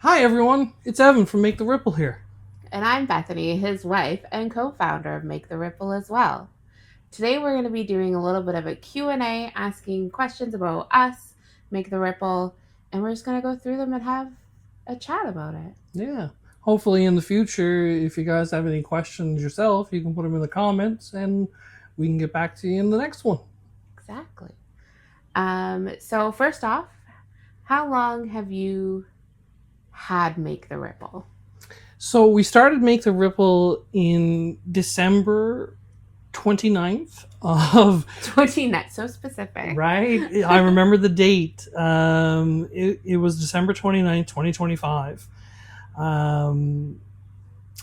Hi everyone, it's Evan from Make the Ripple here. And I'm Bethany, his wife and co-founder of Make the Ripple as well. Today we're going to be doing a little bit of a Q&A, asking questions about us, Make the Ripple, and we're just going to go through them and have a chat about it. Yeah, hopefully in the future, if you guys have any questions yourself, you can put them in the comments and we can get back to you in the next one. Exactly. So first off, how long have you had Make the Ripple? So we started Make the Ripple in December 29th of 29, so specific. right. I remember the date. It was December 29th, 2025. I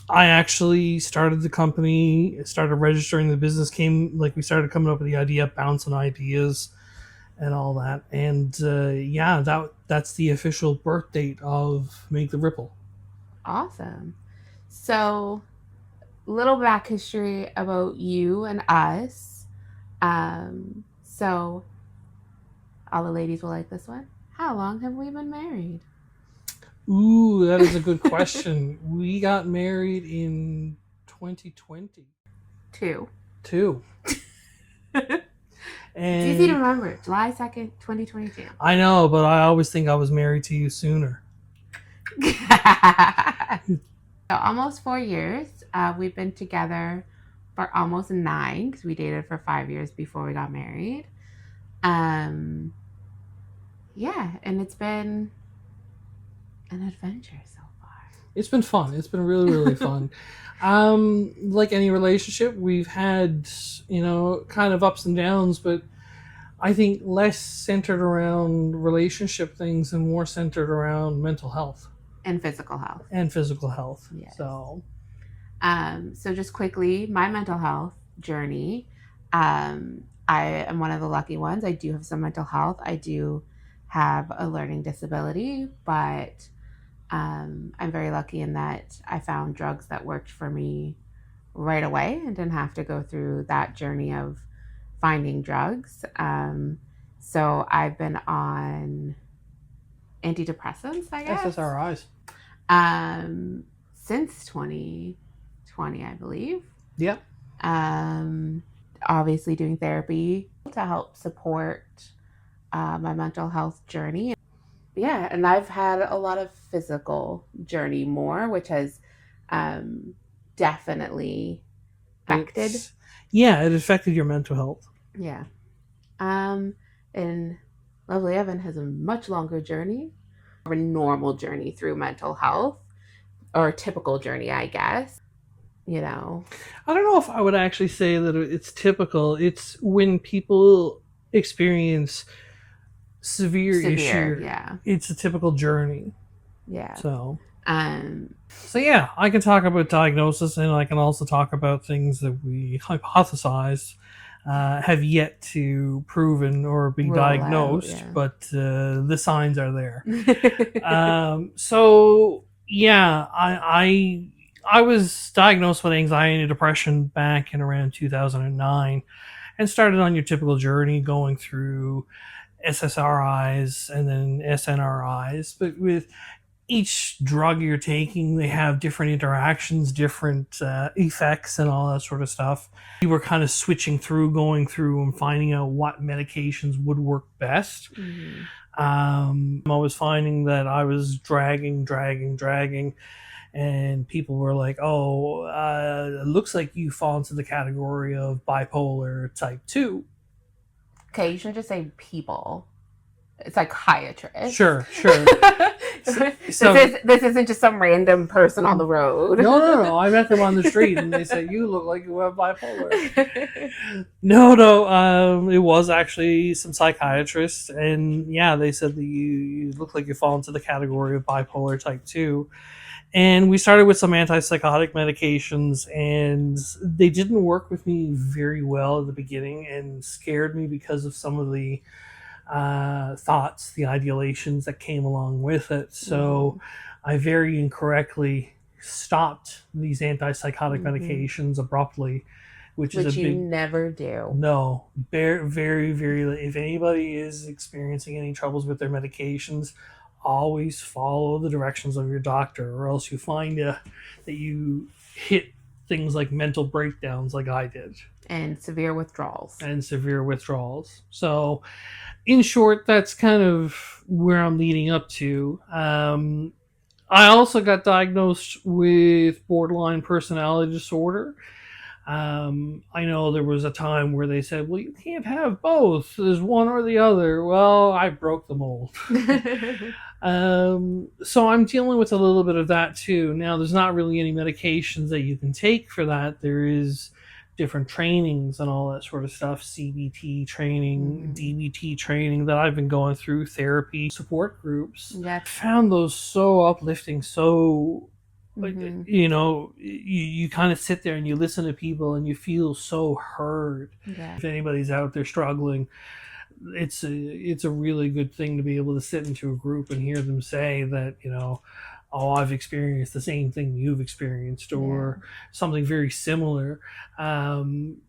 actually started the company, started registering the business, we started coming up with the idea, bouncing ideas and all that. And yeah, that's the official birth date of Make the Ripple. Awesome. So, little back history about you and us. So all the ladies will like this one. How long have we been married? Ooh, that is a good question. We got married in 2020. 2. Two. It's easy to And remember. July 2nd, 2022. I know, but I always think I was married to you sooner. Almost 4 years. We've been together for almost 9 because we dated for 5 years before we got married. Yeah, and it's been an adventure so far. It's been fun. It's been really, really fun. Like any relationship, we've had, kind of ups and downs, but I think less centered around relationship things and more centered around mental health And physical health. and physical health. Yes. So, Just quickly, my mental health journey. I am one of the lucky ones. I do have some mental health. I do have a learning disability, but I'm very lucky in that I found drugs that worked for me right away and didn't have to go through that journey of finding drugs. So I've been on antidepressants, I guess, SSRIs. Since 2020, I believe. Yep. Obviously, doing therapy to help support my mental health journey. Yeah, and I've had a lot of physical journey more, which has definitely affected. It affected your mental health. Yeah. And lovely Evan has a much longer journey, a normal journey through mental health, or a typical journey, I guess. I don't know if I would actually say that it's typical. It's when people experience severe issue. Yeah. It's a typical journey. Yeah. So Um, yeah, I can talk about diagnosis, and I can also talk about things that we hypothesize have yet to proven or be diagnosed, yeah. but the signs are there. So yeah, I was diagnosed with anxiety and depression back in around 2009, and started on your typical journey going through SSRIs and then SNRIs, but with each drug you're taking, they have different interactions, different effects, and all that sort of stuff. We were kind of switching through, going through, and finding out what medications would work best. Mm-hmm. I was finding that I was dragging, and people were like, "Oh, it looks like you fall into the category of bipolar type 2." Okay, you shouldn't just say people. It's psychiatrist. Sure. This isn't just some random person on the road. No. I met them on the street and they said, "You look like you have bipolar." No. It was actually some psychiatrists, and yeah, they said that you look like you fall into the category of bipolar type 2. And we started with some antipsychotic medications, and they didn't work with me very well at the beginning and scared me because of some of the thoughts, the ideations that came along with it. So I very incorrectly stopped these antipsychotic medications abruptly, which is a you big never do. No, very, very, very. If anybody is experiencing any troubles with their medications, always follow the directions of your doctor, or else you find that you hit things like mental breakdowns like I did, And severe withdrawals. and severe withdrawals. So in short, that's kind of where I'm leading up to. I also got diagnosed with borderline personality disorder. I know there was a time where they said, well, you can't have both. There's one or the other. Well, I broke the mold. So I'm dealing with a little bit of that too. Now, there's not really any medications that you can take for that. There is different trainings and all that sort of stuff, CBT training, DBT training that I've been going through, therapy, support groups. Yeah. I found those so uplifting, so Mhm. you kind of sit there and you listen to people and you feel so heard. Yeah. If anybody's out there struggling, it's a really good thing to be able to sit into a group and hear them say that, oh, I've experienced the same thing you've experienced, or something very similar. And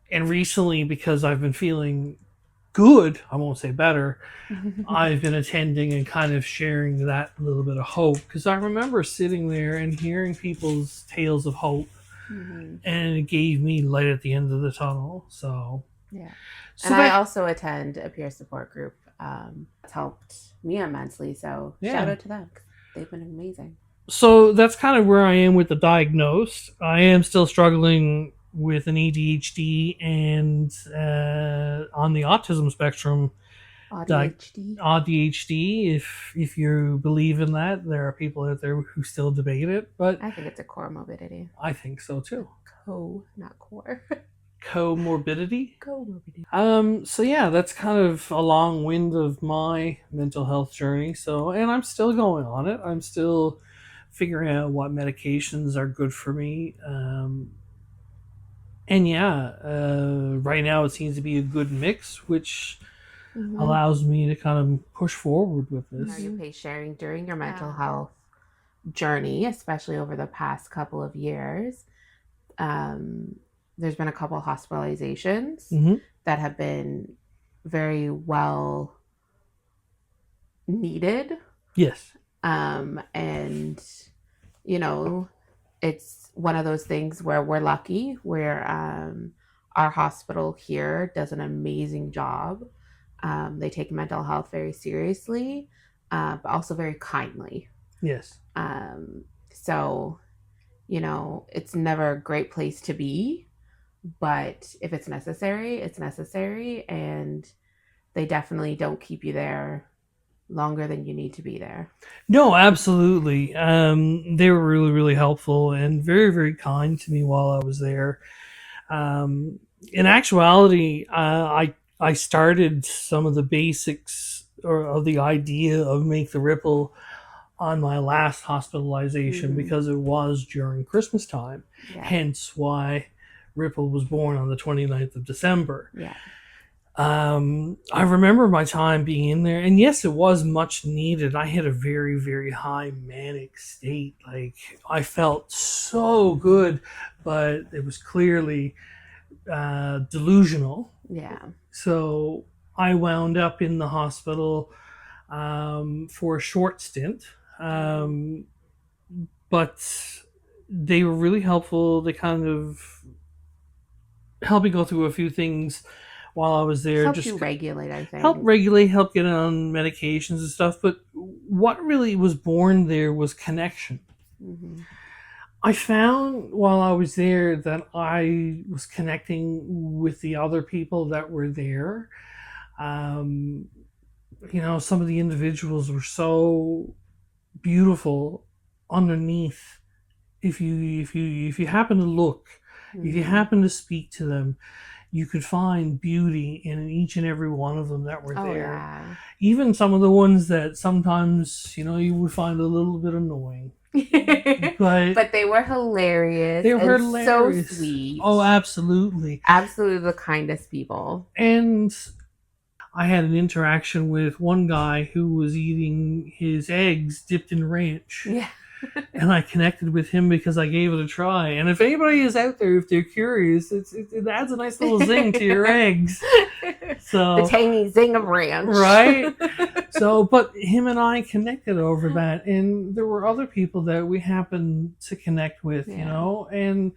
recently, because I've been feeling good, I won't say better, I've been attending and kind of sharing that little bit of hope, because I remember sitting there and hearing people's tales of hope, Mhm. and it gave me light at the end of the tunnel. So Yeah. so And I that, also attend a peer support group. It's helped me immensely. So shout Yeah. out to them. 'Cause they've been amazing. so that's kind of where I am with the diagnosed. I am still struggling with an ADHD and on the autism spectrum, ADHD. ADHD. If you believe in that, there are people out there who still debate it, but I think it's a core morbidity. I think so too. Not core. Comorbidity. Comorbidity. So yeah, that's kind of a long wind of my mental health journey. So, and I'm still going on it. I'm still figuring out what medications are good for me. And yeah, right now it seems to be a good mix, which Mhm. allows me to kind of push forward with Are this. you sharing during your mental health journey, especially over the past couple of years? There's been a couple hospitalizations Mhm. that have been very well needed. Yes. And it's one of those things where we're lucky, where our hospital here does an amazing job. They take mental health very seriously, but also very kindly. Yes. So, it's never a great place to be, but if it's necessary, it's necessary. And they definitely don't keep you there longer than you need to be there. No, absolutely. They were really, really helpful and very, very kind to me while I was there. In actuality, I started some of the basics or of the idea of Make the Ripple on my last hospitalization, because it was during Christmas time. Yeah. Hence why Ripple was born on the 29th of December. Yeah. I remember my time being in there, and yes, it was much needed. I had a very, very high manic state. Like, I felt so good, but it was clearly delusional. Yeah. So I wound up in the hospital for a short stint. But they were really helpful. They kind of helped me go through a few things while I was there. Help you regulate, I think. Help regulate, help get on medications and stuff. But what really was born there was connection. Mm-hmm. I found while I was there that I was connecting with the other people that were there. Some of the individuals were so beautiful underneath. If you happen to look, if you happen to speak to them, you could find beauty in each and every one of them that were there. Yeah. Even some of the ones that sometimes you would find a little bit annoying. But they were hilarious. They were and hilarious. So sweet. Oh, absolutely. Absolutely the kindest people. And I had an interaction with one guy who was eating his eggs dipped in ranch. Yeah. and I connected with him because I gave it a try. And if anybody is out there, if they're curious, it adds a nice little zing to your eggs. So the tangy zing of ranch. Right? So, but him and I connected over that, and there were other people that we happened to connect with, you Yeah. know, and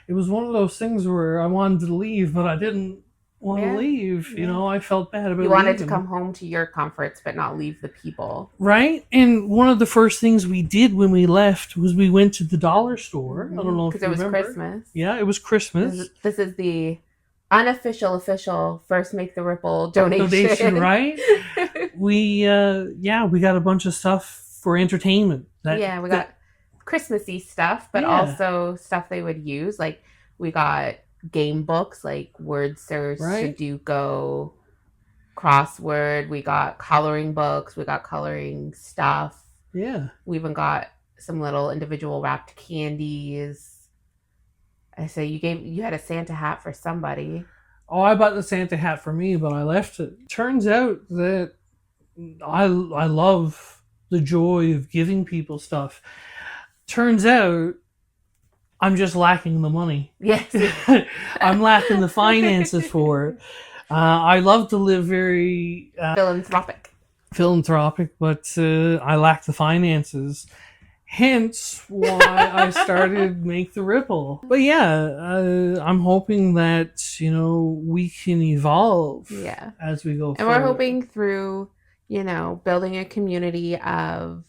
it was one of those things where I wanted to leave, but I didn't want to Yeah. leave. You Yeah. know, I felt bad about You wanted to leaving. come home to your comforts, but not leave the people. Right? And one of the first things we did when we left was we went to the dollar store. I don't know if Because you it was remember. Christmas. Yeah, it was Christmas. This is the unofficial, official first Make the Ripple Donation, right? We got a bunch of stuff for entertainment. We got Christmassy stuff, but Yeah. also stuff they would use. Like we got game books like Word Search, Right. Sudoku, crossword. We got coloring books. We got coloring stuff. Yeah. We even got some little individual wrapped candies. I say you had a Santa hat for somebody. Oh, I bought the Santa hat for me, but I left it. Turns out that I love the joy of giving people stuff. Turns out I'm just lacking the money. Yes. I'm lacking the finances for it. I love to live very philanthropic, but I lack the finances. Hence why I started Make the Ripple. But yeah, I'm hoping that, you know, we can evolve as we go forward. And we're hoping through, you know, building a community of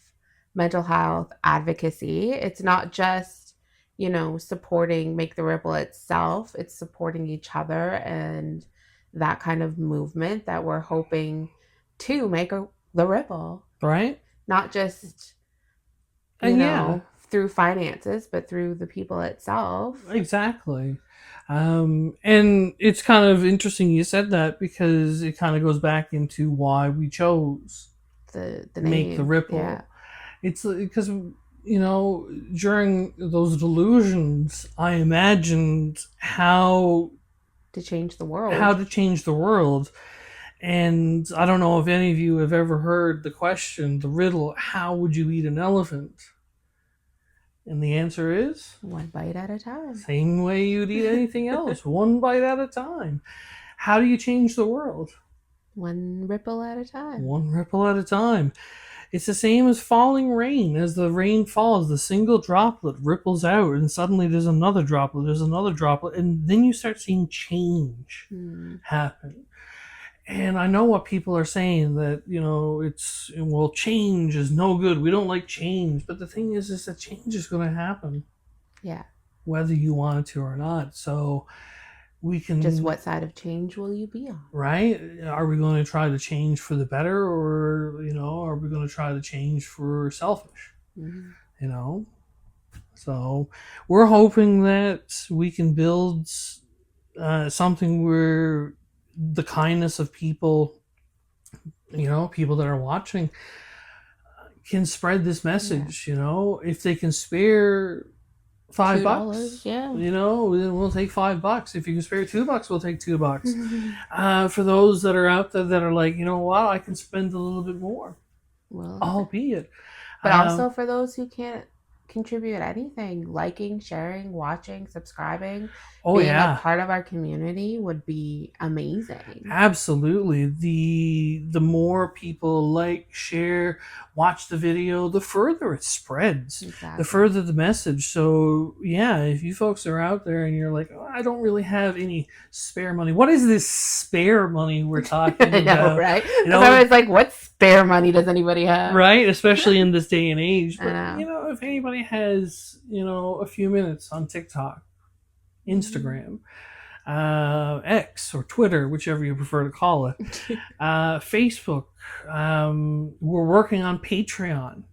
mental health advocacy. It's not just, you know, supporting Make the Ripple itself. It's supporting each other and that kind of movement that we're hoping to make the ripple. Right? Not just... you know, through finances, but through the people itself. Exactly. And it's kind of interesting you said that because it kind of goes back into why we chose the name. Make the Ripple. Yeah. It's because, you know, during those delusions, I imagined how to change the world. And I don't know if any of you have ever heard the question, the riddle, how would you eat an elephant? And the answer is? One bite at a time. Same way you'd eat anything else. One bite at a time. How do you change the world? One ripple at a time. One ripple at a time. It's the same as falling rain. As the rain falls, the single droplet ripples out, and suddenly there's another droplet, and then you start seeing change happen. And I know what people are saying, that, you know, change is no good. We don't like change. But the thing is that change is going to happen. Yeah. Whether you want it to or not. So we can... just what side of change will you be on? Right? Are we going to try to change for the better, or, you know, are we going to try to change for selfish? You know? So we're hoping that we can build something where the kindness of people, you know, people that are watching, can spread this message. You know, if they can spare $5, you know, then we'll take $5. If you can spare $2, we'll take $2. For those that are out there that are like, you know what, I can spend a little bit more, albeit. But also for those who can't contribute anything, liking, sharing, watching, subscribing, being a part of our community would be amazing. Absolutely. The more people like, share, watch the video, the further it spreads. The further the message. So yeah, if you folks are out there and you're like, oh, I don't really have any spare money. What is this spare money we're talking about? I know, right? You know, I was like, what spare money does anybody have? Right, especially in this day and age. But you know, if anybody has, you know, a few minutes on TikTok, Instagram, X or Twitter, whichever you prefer to call it, Facebook, we're working on Patreon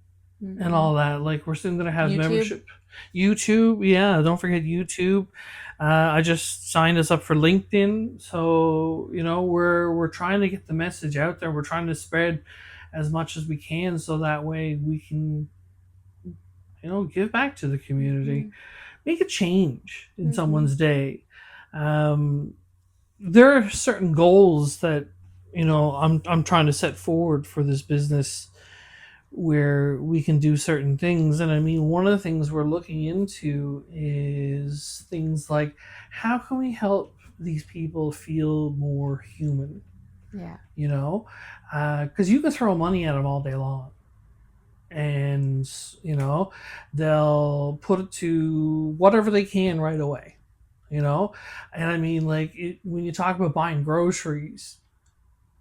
and all that. Like, we're soon going to have membership. YouTube, yeah, don't forget YouTube. I just signed us up for LinkedIn, so, you know, we're trying to get the message out there. We're trying to spread as much as we can, so that way we can, you know, give back to the community, make a change in someone's day. There are certain goals that, you know, I'm trying to set forward for this business, where we can do certain things. And I mean, one of the things we're looking into is things like, how can we help these people feel more human? Yeah. You know, because you can throw money at them all day long, and you know, they'll put it to whatever they can right away. You know, and I mean, like when you talk about buying groceries,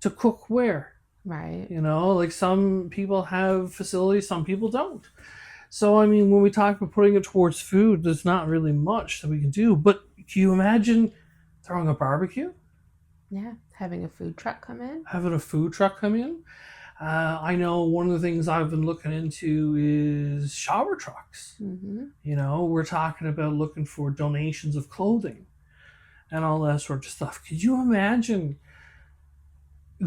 to cook where? Right. You know, like some people have facilities, some people don't. So I mean, when we talk about putting it towards food, there's not really much that we can do. But can you imagine throwing a barbecue, Yeah. Having a food truck come in. having a food truck come in? I know one of the things I've been looking into is shower trucks. Mm-hmm. You know, we're talking about looking for donations of clothing and all that sort of stuff. Could you imagine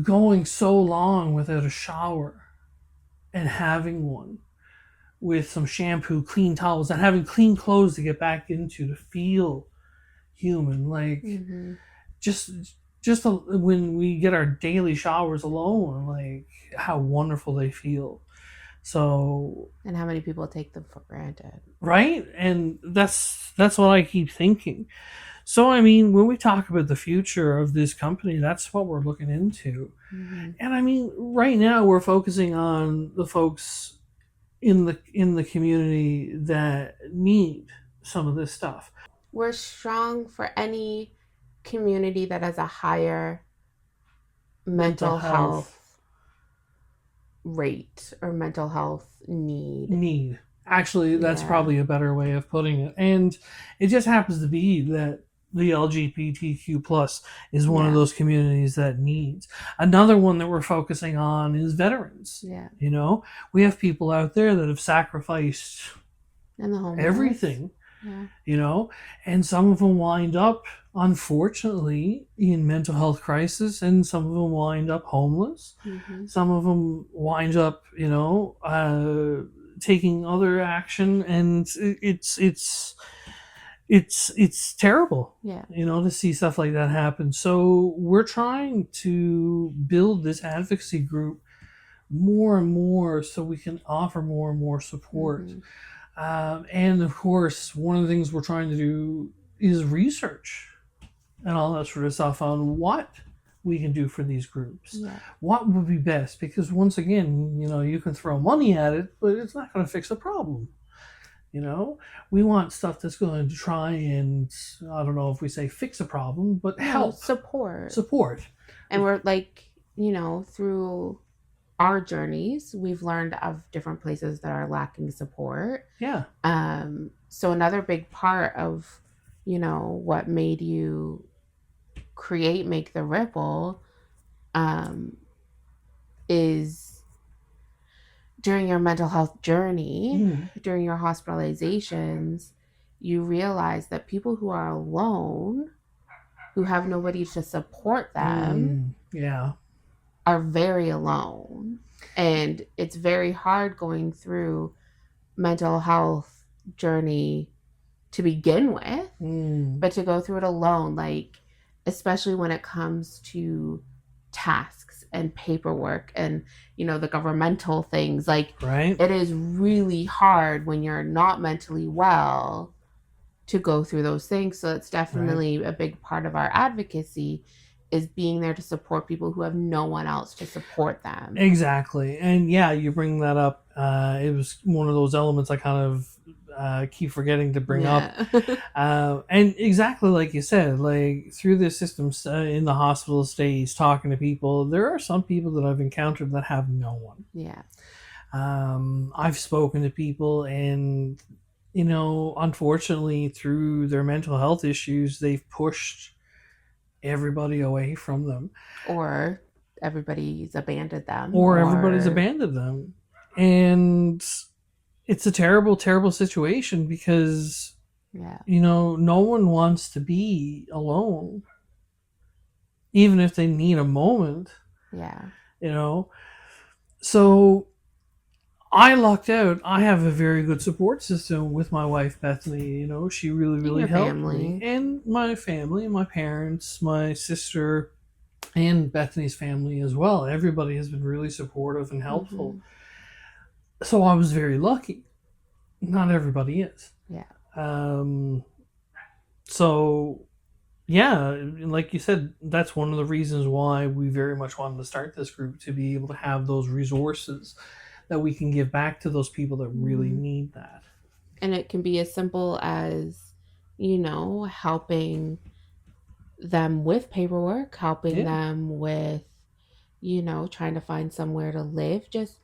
going so long without a shower and having one with some shampoo, clean towels, and having clean clothes to get back into to feel human? Like Mm-hmm. when we get our daily showers alone, like how wonderful they feel. So And how many people take them for granted? right, and that's what I keep thinking. So I mean, when we talk about the future of this company, that's what we're looking into. Mm-hmm. And I mean, right now we're focusing on the folks in the community that need some of this stuff. We're strong for any community that has a higher mental health rate or mental health need. Actually, that's Yeah. probably a better way of putting it. And it just happens to be that the LGBTQ plus is one of Yeah. those communities that needs. Another one that we're focusing on is veterans. Yeah. You know, we have people out there that have sacrificed And the homeless. everything, Yeah. you know, and some of them wind up, unfortunately, in mental health crisis, and some of them wind up homeless. Mm-hmm. Some of them wind up, you know, taking other action, and it's terrible, Yeah. you know, to see stuff like that happen. So we're trying to build this advocacy group more and more so we can offer more and more support. Mm-hmm. And of course, one of the things we're trying to do is research and all that sort of stuff on what we can do for these groups. Yeah. What would be best? Because once again, you know, you can throw money at it, but it's not going to fix the problem. You know, we want stuff that's going to try and, I don't know if we say fix a problem, but help, Support. And we're like, you know, through our journeys, we've learned of different places that are lacking support. Yeah. So another big part of, you know, what made you create Make the Ripple, is during your mental health journey, during your hospitalizations, you realize that people who are alone, who have nobody to support them, Yeah. are very alone. And it's very hard going through mental health journey to begin with, but to go through it alone, like especially when it comes to tasks and paperwork and, you know, the governmental things, like Right. it is really hard when you're not mentally well to go through those things. So it's definitely a big part of our advocacy is being there to support people who have no one else to support them. Exactly. And yeah, you bring that up. It was one of those elements I kind of keep forgetting to bring up. And exactly like you said, like through the systems in the hospital stays, talking to people, there are some people that I've encountered that have no one. Yeah. I've spoken to people, and, you know, unfortunately, through their mental health issues, they've pushed everybody away from them. Or everybody's abandoned them. Or everybody's abandoned them. And it's a terrible, terrible situation because, you know, no one wants to be alone, even if they need a moment. Yeah. You know? So I lucked out. I have a very good support system with my wife, Bethany. You know, she really, really helped me. And my family, my parents, my sister, and Bethany's family as well. Everybody has been really supportive and helpful. So I was very lucky. Not everybody is. Yeah. Um, so yeah, like you said, that's one of the reasons why we very much wanted to start this group, to be able to have those resources that we can give back to those people that really Mhm. need that. And it can be as simple as, helping them with paperwork, helping Yeah, them with, trying to find somewhere to live, just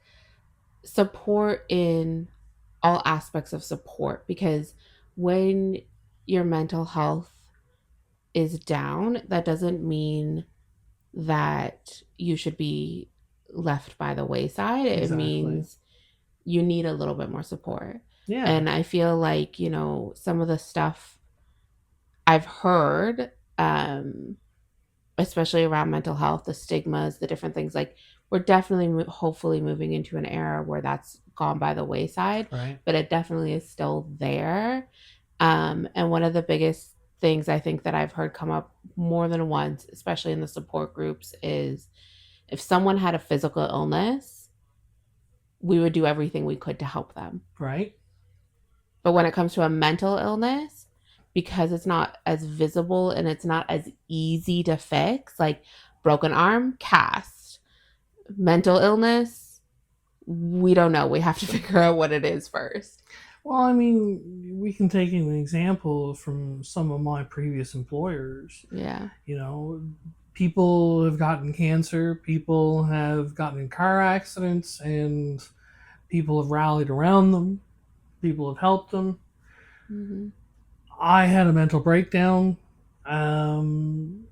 support in all aspects of support. Because when your mental health is down, that doesn't mean that you should be left by the wayside. It exactly. means you need a little bit more support. Yeah, And I feel like, some of the stuff I've heard, especially around mental health, the stigmas, the different things, like we're definitely hopefully moving into an era where that's gone by the wayside, right. but it definitely is still there. And one of the biggest things I think that I've heard come up more than once, especially in the support groups, is if someone had a physical illness, we would do everything we could to help them. Right. But when it comes to a mental illness, because it's not as visible and it's not as easy to fix, like broken arm, cast, mental illness, we don't know. We have to figure out what it is first. Well, I mean, we can take an example from some of my previous employers. Yeah. You know, people have gotten cancer, people have gotten in car accidents, and people have rallied around them, people have helped them. Hmm. I had a mental breakdown. Um,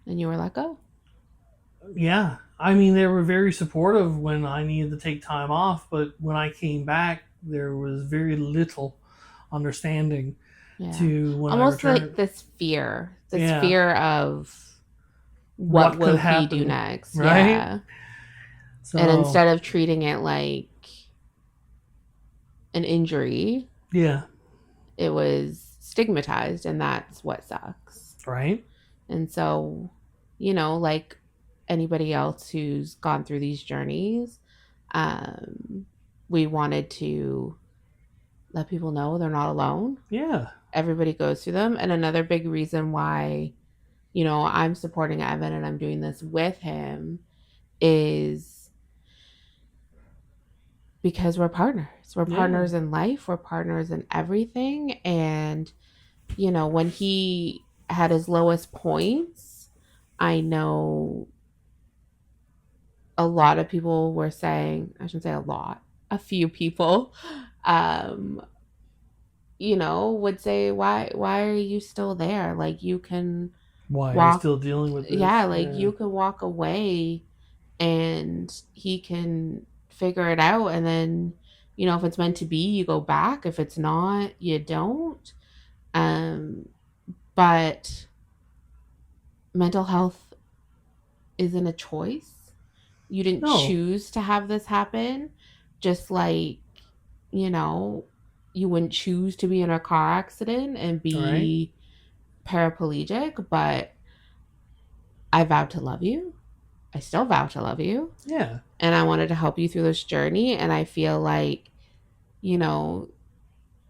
And you were let go. yeah, I mean, they were very supportive when I needed to take time off, but when I came back, there was very little understanding Yeah. to when I Almost like returned. this Yeah, fear of what what could will he do happen, next? right? Yeah. And So, instead of treating it like an injury, yeah, it was stigmatized, and that's what sucks. right? And so, like anybody else who's gone through these journeys, um, we wanted to let people know they're not alone. Yeah, Everybody goes through them. And another big reason why, I'm supporting Evan and I'm doing this with him is because we're partners. We're yeah, partners in life, we're partners in everything. And, when he had his lowest points, I know a lot of people were saying, I shouldn't say a lot, a few people, um, would say, why are you still there? Like you can why are you walk, still dealing with yeah, this? like Yeah, you can walk away and he can figure it out. And then, if it's meant to be, you go back. If it's not, you don't. Um, but mental health isn't a choice. You didn't no, choose to have this happen. Just like, you know, you wouldn't choose to be in a car accident and all right, be paraplegic, but I vowed to love you. I still vow to love you. yeah, And I wanted to help you through this journey. And I feel like, you know,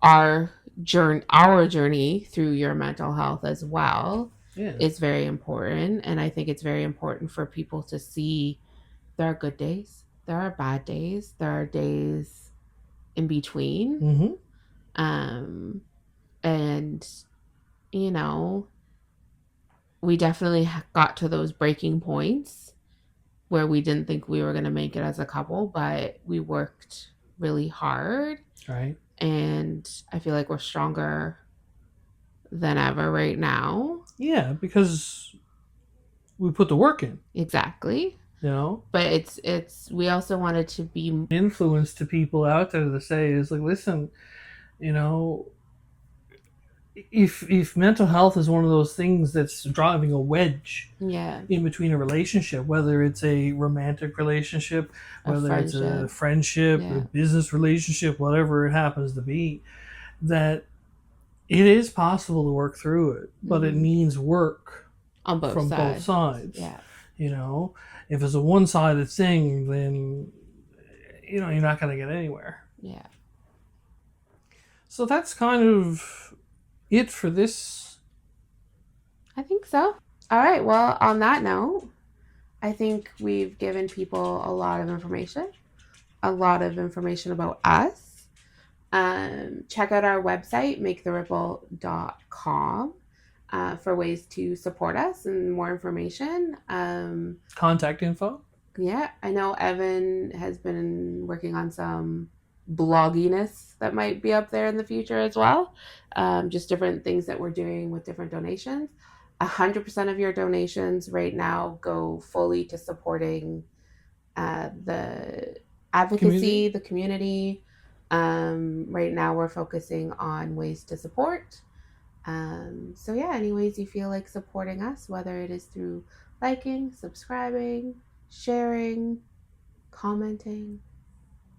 our journey through your mental health as well yeah, is very important. And I think it's very important for people to see there are good days, there are bad days, there are days in between. mm-hmm, Um, and, you know, we definitely got to those breaking points where we didn't think we were going to make it as a couple, but we worked really hard. right, And I feel like we're stronger than ever right now. yeah, because we put the work in, Exactly. you know. But we also wanted to be. Influence to people out there to say is like, listen, you know, if mental health is one of those things that's driving a wedge Yeah, in between a relationship, whether it's a romantic relationship, a whether it's a friendship. friendship, a Yeah. business relationship, whatever it happens to be, that it is possible to work through it, but it Hmm. needs work On both from both sides. sides. Yeah. You know, if it's a one-sided thing, then you're not going to get anywhere. Yeah. So that's kind of it for this. I think so. All right. Well, on that note, I think we've given people a lot of information about us. Check out our website, maketheripple.com, for ways to support us and more information. Contact info. Yeah, I know Evan has been working on some blogginess that might be up there in the future as well. Just different things that we're doing with different donations. 100% of your donations right now go fully to supporting the advocacy, the community. Right now, we're focusing on ways to support. So, yeah, any ways you feel like supporting us, whether it is through liking, subscribing, sharing, commenting,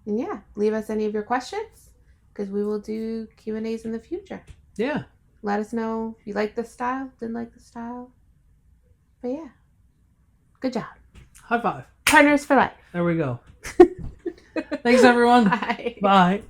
and yeah, leave us any of your questions because we will do Q&As in the future. Yeah. Let us know if you like the style, didn't like the style. But yeah, good job. High five. Partners for life. There we go. Thanks, everyone. Bye. Bye.